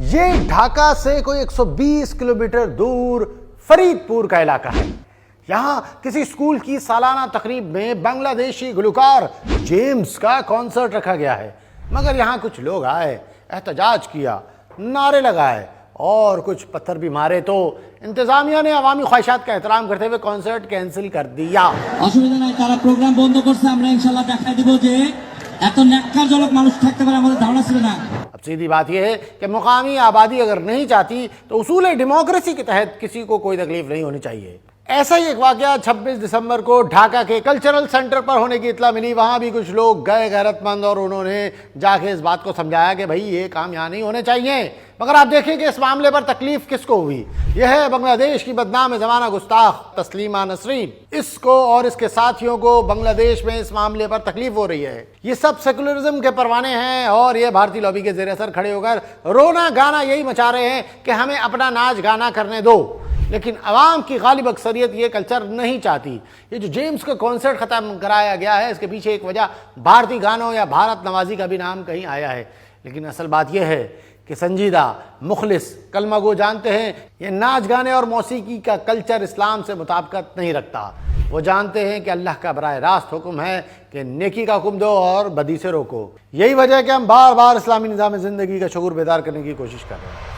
ये ढाका से कोई 120 किलोमीटर दूर फरीदपुर का इलाका है। यहाँ किसी स्कूल की सालाना तकरीब में बांग्लादेशी गुलकार जेम्स का कॉन्सर्ट रखा गया है, मगर यहाँ कुछ लोग आए, एहतजाज किया, नारे लगाए और कुछ पत्थर भी मारे, तो इंतजामिया ने अवामी ख्वाहिशात का एहतराम करते हुए कॉन्सर्ट कैंसिल कर दिया। অসুবিধা নাই, তারা প্রোগ্রাম বন্ধ করছে, আমরা ইনশাআল্লাহ দেখাই দিব যে এত ন্যাক্কারজনক মানুষ থাকতে পারে, আমাদের ধারণা ছিল না। अब सीधी बात यह है कि मुकामी आबादी अगर नहीं चाहती तो उसूल डेमोक्रेसी के तहत किसी को कोई तकलीफ नहीं होनी चाहिए। ऐसा ही एक वाकया 26 दिसंबर को ढाका के कल्चरल सेंटर पर होने की इत्तला मिली। वहां भी कुछ लोग गए गैरतमंद और उन्होंने जाके इस बात को समझाया कि भाई ये काम यहाँ नहीं होने चाहिए। मगर आप देखें कि इस मामले पर तकलीफ किसको हुई। यह है बांग्लादेश की बदनाम ज़माना गुस्ताख तस्लीमा नसरीन। इसको और इसके साथियों को बांग्लादेश में इस मामले पर तकलीफ हो रही है। ये सब सेकुलरिज्म के परवाने हैं और ये भारतीय लॉबी के ज़ेर असर खड़े होकर रोना गाना यही मचा रहे हैं कि हमें अपना नाच गाना करने दो। लेकिन अवाम की गालिब अक्सरियत ये कल्चर नहीं चाहती। ये जो जेम्स का कॉन्सर्ट ख़त्म कराया गया है, इसके पीछे एक वजह भारतीय गानों या भारत नवाजी का भी नाम कहीं आया है। लेकिन असल बात यह है कि संजीदा मुखलिस कलमा गो जानते हैं ये नाच गाने और मौसीकी का कल्चर इस्लाम से मुताबिकत नहीं रखता। वो जानते हैं कि अल्लाह का बराह रास्त हुक्म है कि नेकी का हुक्म दो और बदी से रोको। यही वजह है कि हम बार बार इस्लामी निज़ाम ज़िंदगी का शऊर बेदार करने की कोशिश कर रहे हैं।